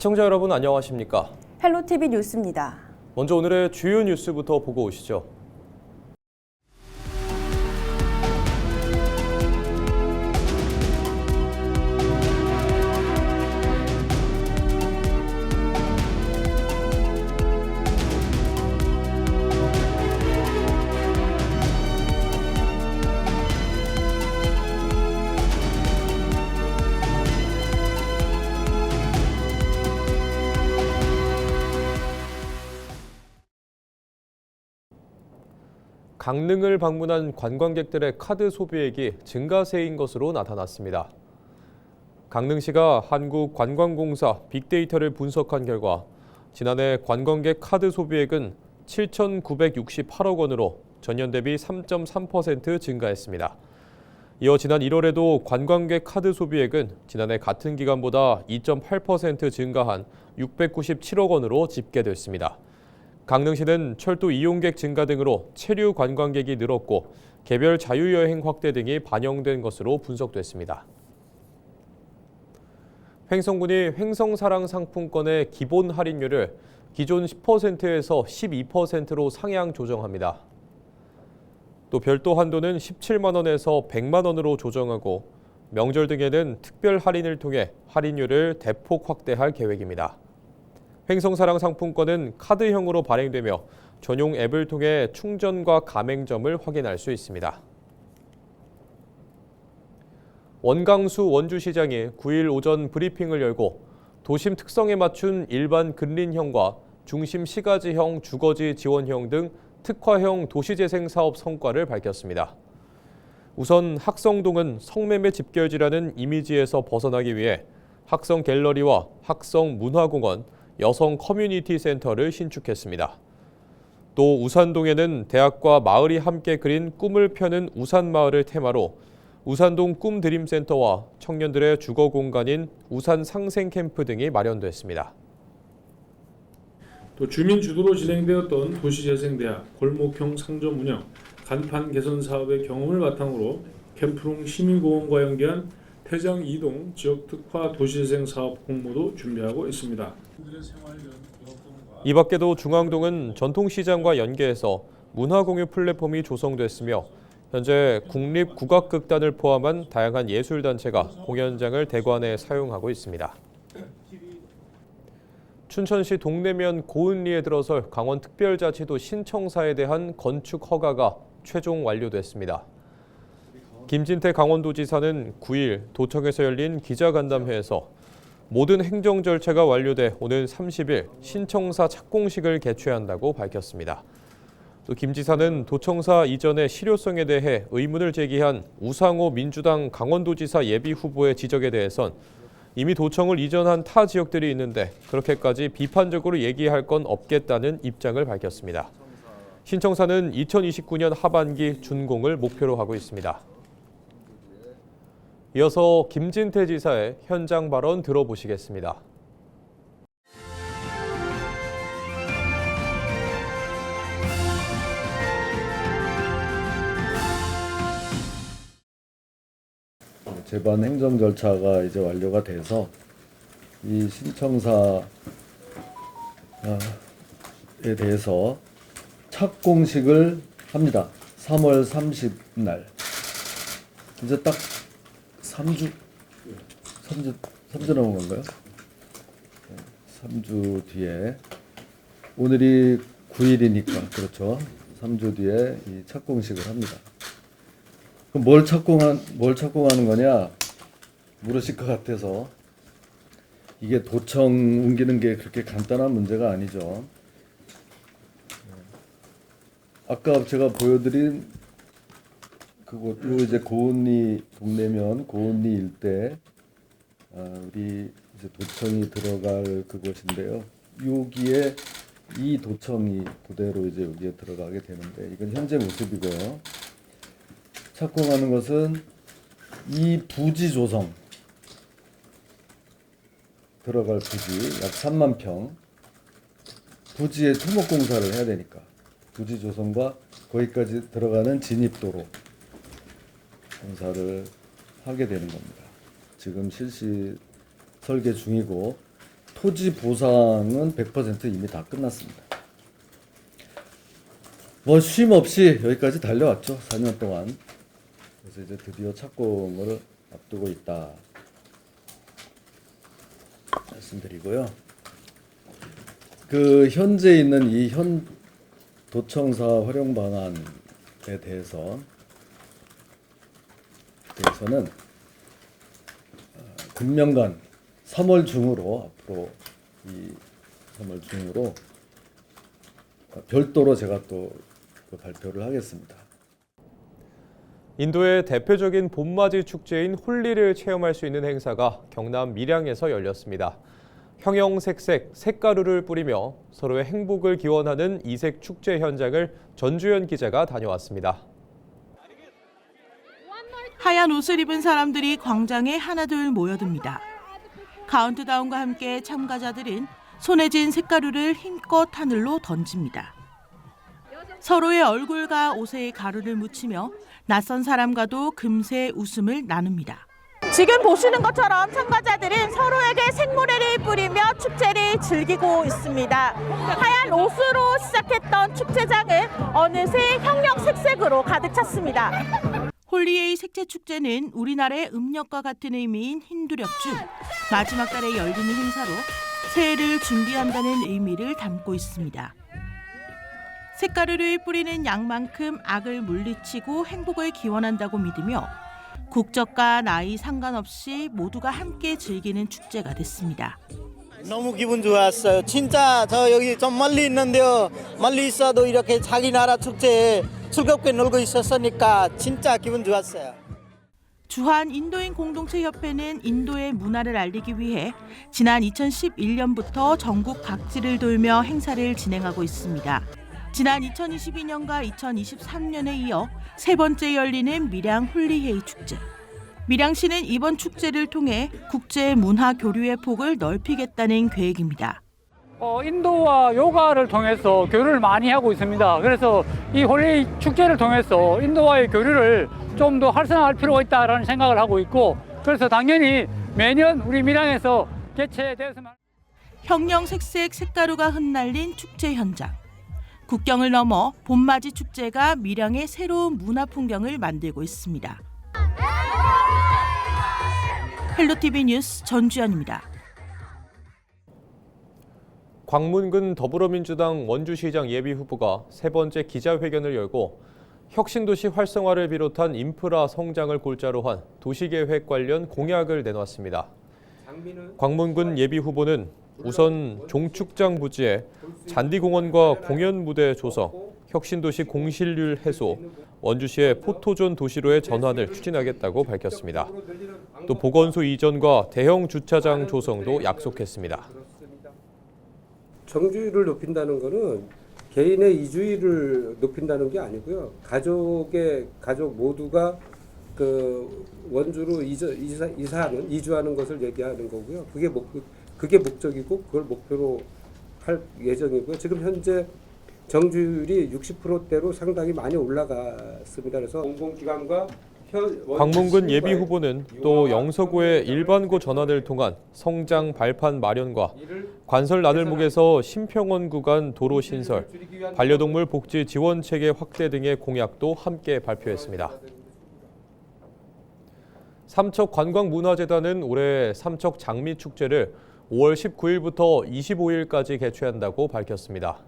시청자 여러분 안녕하십니까? 헬로티비 뉴스입니다. 먼저 오늘의 주요 뉴스부터 보고 오시죠. 강릉을 방문한 관광객들의 카드 소비액이 증가세인 것으로 나타났습니다. 강릉시가 한국관광공사 빅데이터를 분석한 결과 지난해 관광객 카드 소비액은 7,968억 원으로 전년 대비 3.3% 증가했습니다. 이어 지난 1월에도 관광객 카드 소비액은 지난해 같은 기간보다 2.8% 증가한 697억 원으로 집계됐습니다. 강릉시는 철도 이용객 증가 등으로 체류 관광객이 늘었고 개별 자유여행 확대 등이 반영된 것으로 분석됐습니다. 횡성군이 횡성사랑 상품권의 기본 할인율을 기존 10%에서 12%로 상향 조정합니다. 또 별도 한도는 17만 원에서 100만 원으로 조정하고 명절 등에는 특별 할인을 통해 할인율을 대폭 확대할 계획입니다. 횡성사랑 상품권은 카드형으로 발행되며 전용 앱을 통해 충전과 가맹점을 확인할 수 있습니다. 원광수 원주시장이 9일 오전 브리핑을 열고 도심 특성에 맞춘 일반 근린형과 중심 시가지형 주거지 지원형 등 특화형 도시재생 사업 성과를 밝혔습니다. 우선 학성동은 성매매 집결지라는 이미지에서 벗어나기 위해 학성 갤러리와 학성 문화공원, 여성 커뮤니티 센터를 신축했습니다. 또 우산동에는 대학과 마을이 함께 그린 꿈을 펴는 우산마을을 테마로 우산동 꿈드림센터와 청년들의 주거 공간인 우산 상생 캠프 등이 마련됐습니다. 또 주민 주도로 진행되었던 도시재생대학, 골목형 상점 운영, 간판 개선 사업의 경험을 바탕으로 캠프롱 시민공원과 연계한 태장 2동 지역 특화 도시재생 사업 공모도 준비하고 있습니다. 이 밖에도 중앙동은 전통시장과 연계해서 문화공유 플랫폼이 조성됐으며 현재 국립국악극단을 포함한 다양한 예술단체가 공연장을 대관에 사용하고 있습니다. 춘천시 동래면 고은리에 들어설 강원특별자치도 신청사에 대한 건축 허가가 최종 완료됐습니다. 김진태 강원도지사는 9일 도청에서 열린 기자간담회에서 모든 행정 절차가 완료돼 오는 30일 신청사 착공식을 개최한다고 밝혔습니다. 또 김 지사는 도청사 이전의 실효성에 대해 의문을 제기한 우상호 민주당 강원도지사 예비 후보의 지적에 대해선 이미 도청을 이전한 타 지역들이 있는데 그렇게까지 비판적으로 얘기할 건 없겠다는 입장을 밝혔습니다. 신청사는 2029년 하반기 준공을 목표로 하고 있습니다. 이어서 김진태 지사의 현장 발언 들어보시겠습니다. 제반 행정 절차가 이제 완료가 돼서 이 신청사에 대해서 착공식을 합니다. 3월 30날. 이제 딱 3주 남은 건가요? 3주 뒤에 오늘이 9일이니까 그렇죠. 3주 뒤에 이 착공식을 합니다. 그럼 뭘 착공하는 거냐 물으실 것 같아서 이게 도청 옮기는 게 그렇게 간단한 문제가 아니죠. 아까 제가 보여드린 그곳 요 이제 고은리 동래면 고은리 일대 우리 이제 도청이 들어갈 그곳인데요. 여기에 이 도청이 그대로 이제 여기에 들어가게 되는데 이건 현재 모습이고요. 착공하는 것은 이 부지 조성 들어갈 부지 약 3만 평 부지에 토목 공사를 해야 되니까 부지 조성과 거기까지 들어가는 진입도로 공사를 하게 되는 겁니다. 지금 실시 설계 중이고 토지 보상은 100% 이미 다 끝났습니다. 뭐 쉼 없이 여기까지 달려왔죠. 4년 동안. 그래서 이제 드디어 착공을 앞두고 있다 말씀드리고요. 그 현재 있는 이 현 도청사 활용 방안에 대해서는 금년간 3월 중으로 앞으로 이 3월 중으로 별도로 제가 또 그 발표를 하겠습니다. 인도의 대표적인 봄맞이 축제인 홀리를 체험할 수 있는 행사가 경남 밀양에서 열렸습니다. 형형색색 색가루를 뿌리며 서로의 행복을 기원하는 이색 축제 현장을 전주현 기자가 다녀왔습니다. 하얀 옷을 입은 사람들이 광장에 하나둘 모여듭니다. 카운트다운과 함께 참가자들은 손에 쥔 색가루를 힘껏 하늘로 던집니다. 서로의 얼굴과 옷에 가루를 묻히며 낯선 사람과도 금세 웃음을 나눕니다. 지금 보시는 것처럼 참가자들은 서로에게 생모래를 뿌리며 축제를 즐기고 있습니다. 하얀 옷으로 시작했던 축제장은 어느새 형형색색으로 가득 찼습니다. 홀리의 색채 축제는 우리나라의 음력과 같은 의미인 힌두력 중 마지막 달에 열리는 행사로 새해를 준비한다는 의미를 담고 있습니다. 색가루를 뿌리는 양만큼 악을 물리치고 행복을 기원한다고 믿으며 국적과 나이 상관없이 모두가 함께 즐기는 축제가 됐습니다. 너무 기분 좋았어요. 진짜 저 여기 좀 멀리 있는데요. 멀리 있어도 이렇게 자기 나라 축제에 즐겁게 놀고 있었으니까 진짜 기분 좋았어요. 주한 인도인 공동체협회는 인도의 문화를 알리기 위해 지난 2011년부터 전국 각지를 돌며 행사를 진행하고 있습니다. 지난 2022년과 2023년에 이어 세 번째 열리는 밀양 홀리헤이 축제. 밀양시는 이번 축제를 통해 국제 문화 교류의 폭을 넓히겠다는 계획입니다. 인도와 요가를 통해서 교류를 많이 하고 있습니다. 그래서 이 홀리 축제를 통해서 인도와의 교류를 좀 더 활성화할 필요가 있다는 생각을 하고 있고, 그래서 당연히 매년 우리 밀양에서 개최되었으면. 형형색색 색가루가 흩날린 축제 현장. 국경을 넘어 봄맞이 축제가 밀양의 새로운 문화 풍경을 만들고 있습니다. 헬로티비 뉴스 전주현입니다. 광문군 더불어민주당 원주시장 예비후보가 세 번째 기자회견을 열고 혁신도시 활성화를 비롯한 인프라 성장을 골자로 한 도시계획 관련 공약을 내놨습니다. 광문군 예비후보는 우선 종축장 부지에 잔디공원과 공연무대 조성, 혁신도시 공실률 해소, 원주시의 포토존 도시로의 전환을 추진하겠다고 밝혔습니다. 또 보건소 이전과 대형 주차장 조성도 약속했습니다. 정주율을 높인다는 것은 개인의 이주율을 높인다는 게 아니고요. 가족 모두가 그 원주로 이주하는 것을 얘기하는 거고요. 그게 목적이고 그걸 목표로 할 예정이고요. 지금 현재 정주율이 60%대로 상당히 많이 올라갔습니다. 그래서 공공기관과 광문군 예비후보는 또 영서구의 일반고 전환을 통한 성장 발판 마련과 관설 나들목에서 심평원 구간 도로 신설, 반려동물 복지 지원 체계 확대 등의 공약도 함께 발표했습니다. 삼척관광문화재단은 올해 삼척 장미축제를 5월 19일부터 25일까지 개최한다고 밝혔습니다.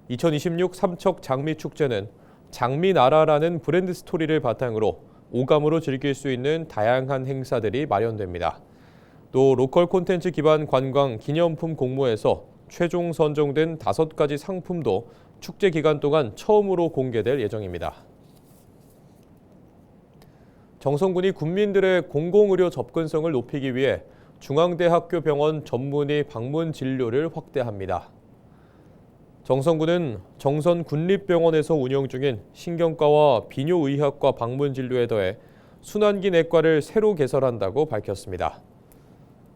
2026 삼척 장미축제는 장미나라라는 브랜드 스토리를 바탕으로 오감으로 즐길 수 있는 다양한 행사들이 마련됩니다. 또 로컬 콘텐츠 기반 관광 기념품 공모에서 최종 선정된 5가지 상품도 축제 기간 동안 처음으로 공개될 예정입니다. 정성군이 국민들의 공공의료 접근성을 높이기 위해 중앙대학교 병원 전문의 방문 진료를 확대합니다. 정성군은 정선군립병원에서 운영 중인 신경과와 비뇨의학과 방문 진료에 더해 순환기 내과를 새로 개설한다고 밝혔습니다.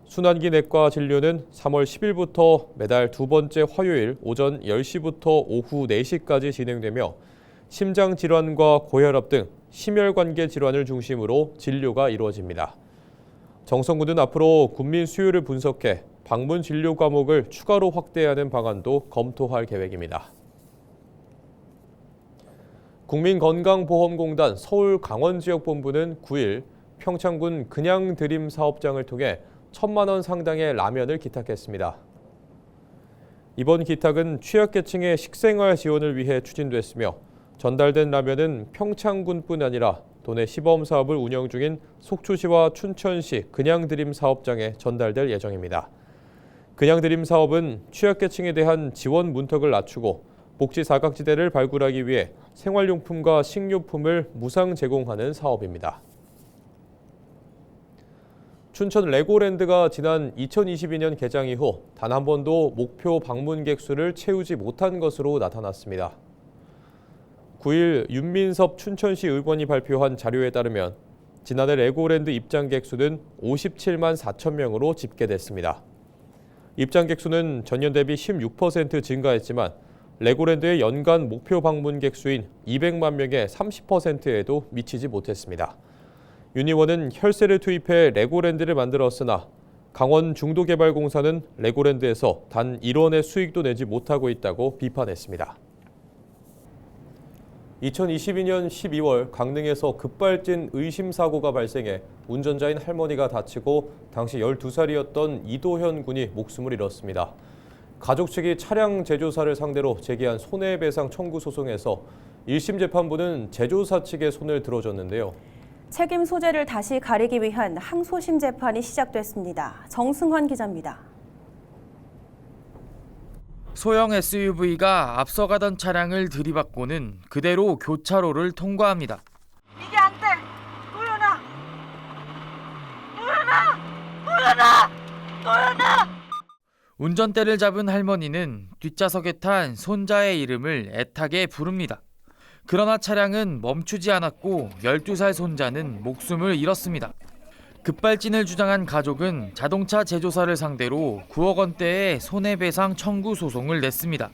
순환기 내과 진료는 3월 10일부터 매달 두 번째 화요일 오전 10시부터 오후 4시까지 진행되며 심장질환과 고혈압 등 심혈관계 질환을 중심으로 진료가 이루어집니다. 정성군은 앞으로 국민 수요를 분석해 방문 진료 과목을 추가로 확대하는 방안도 검토할 계획입니다. 국민건강보험공단 서울 강원지역본부는 9일 평창군 그냥드림 사업장을 통해 1,000만 원 상당의 라면을 기탁했습니다. 이번 기탁은 취약계층의 식생활 지원을 위해 추진됐으며 전달된 라면은 평창군뿐 아니라 도내 시범 사업을 운영 중인 속초시와 춘천시 그냥드림 사업장에 전달될 예정입니다. 그냥드림 사업은 취약계층에 대한 지원 문턱을 낮추고 복지 사각지대를 발굴하기 위해 생활용품과 식료품을 무상 제공하는 사업입니다. 춘천 레고랜드가 지난 2022년 개장 이후 단 한 번도 목표 방문객 수를 채우지 못한 것으로 나타났습니다. 9일 윤민섭 춘천시 의원이 발표한 자료에 따르면 지난해 레고랜드 입장객 수는 57만 4천 명으로 집계됐습니다. 입장객 수는 전년 대비 16% 증가했지만 레고랜드의 연간 목표 방문객 수인 200만 명의 30%에도 미치지 못했습니다. 윤 의원은 혈세를 투입해 레고랜드를 만들었으나 강원 중도개발공사는 레고랜드에서 단 1원의 수익도 내지 못하고 있다고 비판했습니다. 2022년 12월 강릉에서 급발진 의심 사고가 발생해 운전자인 할머니가 다치고 당시 12살이었던 이도현 군이 목숨을 잃었습니다. 가족 측이 차량 제조사를 상대로 제기한 손해배상 청구 소송에서 1심 재판부는 제조사 측의 손을 들어줬는데요. 책임 소재를 다시 가리기 위한 항소심 재판이 시작됐습니다. 정승환 기자입니다. 소형 SUV가 앞서가던 차량을 들이받고는 그대로 교차로를 통과합니다. 이게 안 돼! 도연아! 도연아! 도연아! 도연아! 운전대를 잡은 할머니는 뒷좌석에 탄 손자의 이름을 애타게 부릅니다. 그러나 차량은 멈추지 않았고 12살 손자는 목숨을 잃었습니다. 급발진을 주장한 가족은 자동차 제조사를 상대로 9억 원대의 손해배상 청구 소송을 냈습니다.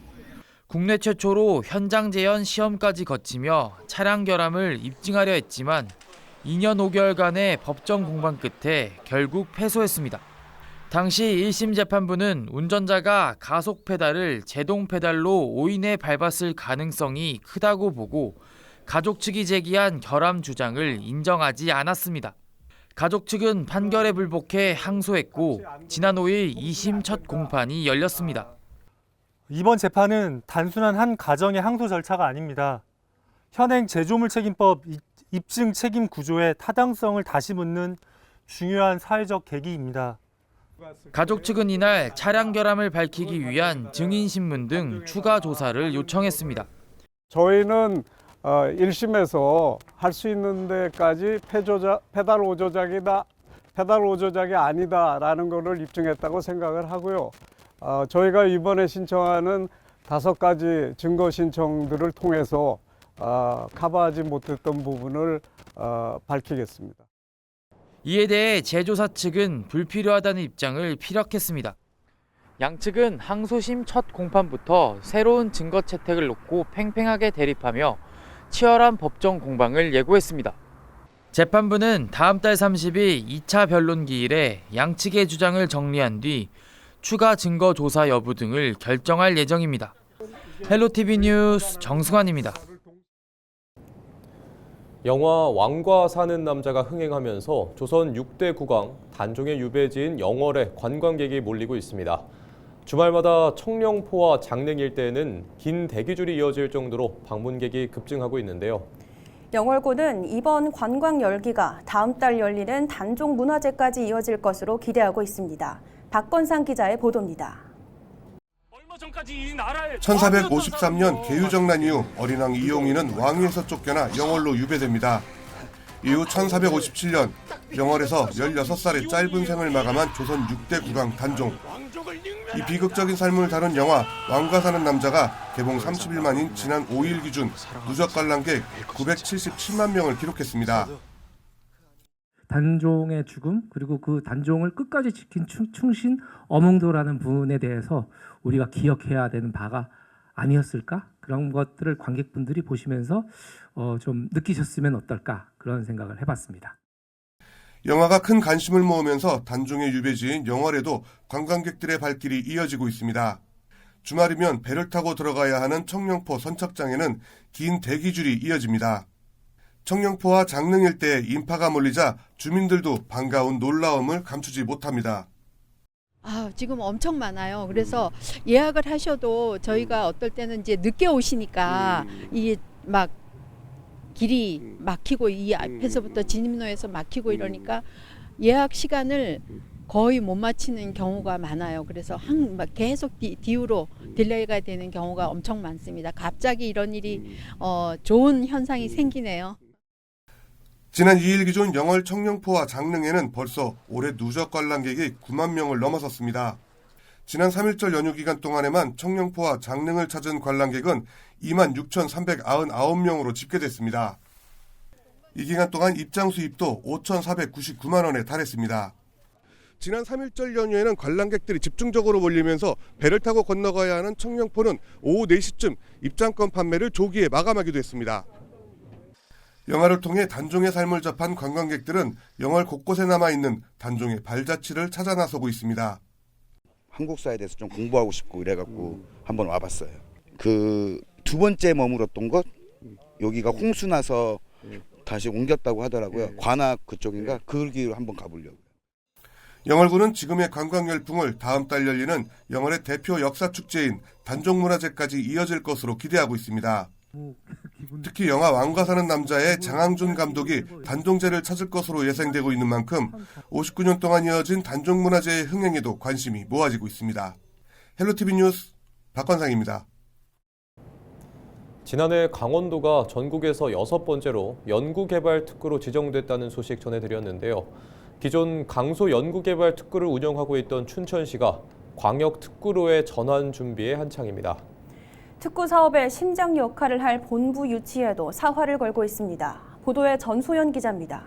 국내 최초로 현장 재현 시험까지 거치며 차량 결함을 입증하려 했지만 2년 5개월간의 법정 공방 끝에 결국 패소했습니다. 당시 1심 재판부는 운전자가 가속 페달을 제동 페달로 오인해 밟았을 가능성이 크다고 보고 가족 측이 제기한 결함 주장을 인정하지 않았습니다. 가족 측은 판결에 불복해 항소했고 지난 5일 2심 첫 공판이 열렸습니다. 이번 재판은 단순한 한 가정의 항소 절차가 아닙니다. 현행 제조물 책임법 입증 책임 구조의 타당성을 다시 묻는 중요한 사회적 계기입니다. 가족 측은 이날 차량 결함을 밝히기 위한 증인신문 등 추가 조사를 요청했습니다. 저희는 1심에서 할 수 있는 데까지 페달 오조작이 아니다라는 것을 입증했다고 생각을 하고요. 저희가 이번에 신청하는 5가지 증거 신청들을 통해서 커버하지 못했던 부분을 밝히겠습니다. 이에 대해 제조사 측은 불필요하다는 입장을 피력했습니다. 양측은 항소심 첫 공판부터 새로운 증거 채택을 놓고 팽팽하게 대립하며 치열한 법정 공방을 예고했습니다. 재판부는 다음 달 30일 2차 변론 기일에 양측의 주장을 정리한 뒤 추가 증거 조사 여부 등을 결정할 예정입니다. 헬로티비 뉴스 정승환입니다. 영화 왕과 사는 남자가 흥행하면서 조선 6대 국왕 단종의 유배지인 영월에 관광객이 몰리고 있습니다. 주말마다 청룡포와 장릉 일대에는 긴 대기줄이 이어질 정도로 방문객이 급증하고 있는데요. 영월군은 이번 관광 열기가 다음 달 열리는 단종 문화제까지 이어질 것으로 기대하고 있습니다. 박건상 기자의 보도입니다. 1453년 개유정난 이후 어린왕 이용희는 왕위에서 쫓겨나 영월로 유배됩니다. 이후 1457년 영월에서 16살의 짧은 생을 마감한 조선 6대 국왕 단종. 이 비극적인 삶을 다룬 영화 왕과 사는 남자가 개봉 30일 만인 지난 5일 기준 누적 관람객 977만 명을 기록했습니다. 단종의 죽음 그리고 그 단종을 끝까지 지킨 충신 어몽도라는 분에 대해서 우리가 기억해야 되는 바가 아니었을까? 그런 것들을 관객분들이 보시면서 좀 느끼셨으면 어떨까? 그런 생각을 해봤습니다. 영화가 큰 관심을 모으면서 단종의 유배지인 영월에도 관광객들의 발길이 이어지고 있습니다. 주말이면 배를 타고 들어가야 하는 청령포 선착장에는 긴 대기줄이 이어집니다. 청령포와 장릉 일대에 인파가 몰리자 주민들도 반가운 놀라움을 감추지 못합니다. 지금 엄청 많아요. 그래서 예약을 하셔도 저희가 어떨 때는 이제 늦게 오시니까 이게 막 길이 막히고 이 앞에서부터 진입로에서 막히고 이러니까 예약 시간을 거의 못 맞추는 경우가 많아요. 그래서 막 계속 뒤로 딜레이가 되는 경우가 엄청 많습니다. 갑자기 이런 일이 좋은 현상이 생기네요. 지난 2일 기준 영월 청령포와 장릉에는 벌써 올해 누적 관람객이 9만 명을 넘어섰습니다. 지난 3일절 연휴 기간 동안에만 청령포와 장릉을 찾은 관람객은 2만 6,399명으로 집계됐습니다. 이 기간 동안 입장 수입도 5,499만 원에 달했습니다. 지난 3일절 연휴에는 관람객들이 집중적으로 몰리면서 배를 타고 건너가야 하는 청령포는 오후 4시쯤 입장권 판매를 조기에 마감하기도 했습니다. 영화를 통해 단종의 삶을 접한 관광객들은 영월 곳곳에 남아있는 단종의 발자취를 찾아 나서고 있습니다. 한국사에 대해서 좀 공부하고 싶고 이래갖고 한번 와봤어요. 그 두 번째 머물었던 곳 여기가 홍수 나서 다시 옮겼다고 하더라고요. 관악 그쪽인가 그 길로 한번 가보려고요. 영월구는 지금의 관광 열풍을 다음 달 열리는 영월의 대표 역사 축제인 단종문화제까지 이어질 것으로 기대하고 있습니다. 특히 영화 왕과 사는 남자의 장항준 감독이 단종제를 찾을 것으로 예상되고 있는 만큼 59년 동안 이어진 단종문화제의 흥행에도 관심이 모아지고 있습니다. 헬로티비 뉴스 박관상입니다. 지난해 강원도가 전국에서 6번째로 연구개발특구로 지정됐다는 소식 전해드렸는데요. 기존 강소연구개발특구를 운영하고 있던 춘천시가 광역특구로의 전환 준비에 한창입니다. 특구 사업의 심장 역할을 할 본부 유치에도 사활을 걸고 있습니다. 보도에 전소연 기자입니다.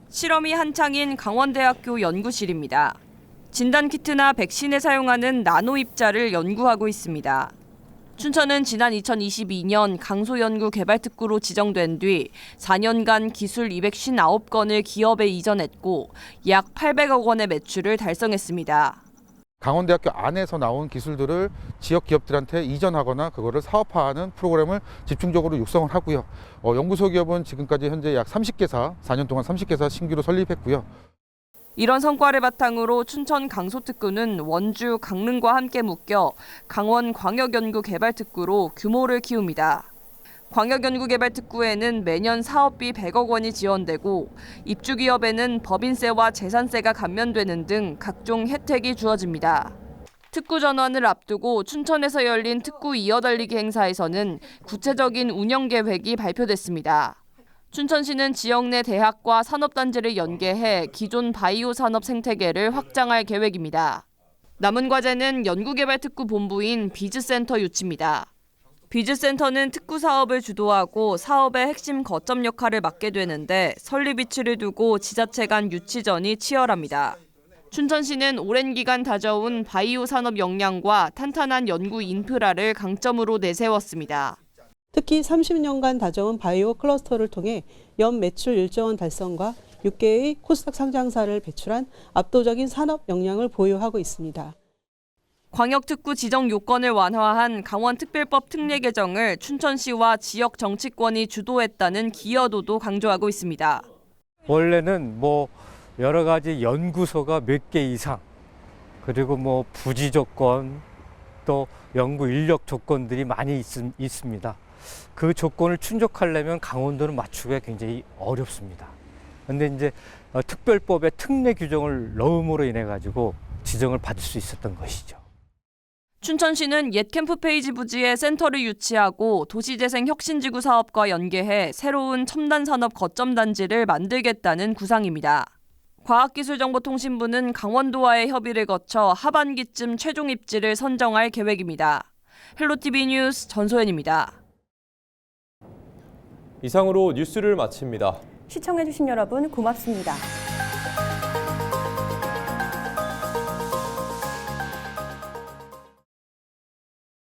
실험이 한창인 강원대학교 연구실입니다. 진단키트나 백신에 사용하는 나노입자를 연구하고 있습니다. 춘천은 지난 2022년 강소연구개발특구로 지정된 뒤 4년간 기술 259건을 기업에 이전했고 약 800억 원의 매출을 달성했습니다. 강원대학교 안에서 나온 기술들을 지역 기업들한테 이전하거나 그거를 사업화하는 프로그램을 집중적으로 육성을 하고요. 연구소 기업은 지금까지 현재 약 30개사, 4년 동안 30개사 신규로 설립했고요. 이런 성과를 바탕으로 춘천 강소특구는 원주, 강릉과 함께 묶여 강원 광역연구개발특구로 규모를 키웁니다. 광역연구개발특구에는 매년 사업비 100억 원이 지원되고 입주기업에는 법인세와 재산세가 감면되는 등 각종 혜택이 주어집니다. 특구 전환을 앞두고 춘천에서 열린 특구 이어달리기 행사에서는 구체적인 운영 계획이 발표됐습니다. 춘천시는 지역 내 대학과 산업단지를 연계해 기존 바이오 산업 생태계를 확장할 계획입니다. 남은 과제는 연구개발특구 본부인 비즈센터 유치입니다. 비즈센터는 특구 사업을 주도하고 사업의 핵심 거점 역할을 맡게 되는데 설립 위치를 두고 지자체 간 유치전이 치열합니다. 춘천시는 오랜 기간 다져온 바이오 산업 역량과 탄탄한 연구 인프라를 강점으로 내세웠습니다. 특히 30년간 다져온 바이오 클러스터를 통해 연 매출 1조 원 달성과 6개의 코스닥 상장사를 배출한 압도적인 산업 역량을 보유하고 있습니다. 광역특구 지정 요건을 완화한 강원특별법 특례 개정을 춘천시와 지역 정치권이 주도했다는 기여도도 강조하고 있습니다. 원래는 여러 가지 연구소가 몇 개 이상, 그리고 부지 조건, 또 연구 인력 조건들이 많이 있습니다. 그 조건을 충족하려면 강원도는 맞추기가 굉장히 어렵습니다. 그런데 이제 특별법의 특례 규정을 넣음으로 인해 가지고 지정을 받을 수 있었던 것이죠. 춘천시는 옛 캠프페이지 부지에 센터를 유치하고 도시재생 혁신지구 사업과 연계해 새로운 첨단산업 거점 단지를 만들겠다는 구상입니다. 과학기술정보통신부는 강원도와의 협의를 거쳐 하반기쯤 최종 입지를 선정할 계획입니다. 헬로티비 뉴스 전소연입니다. 이상으로 뉴스를 마칩니다. 시청해주신 여러분 고맙습니다.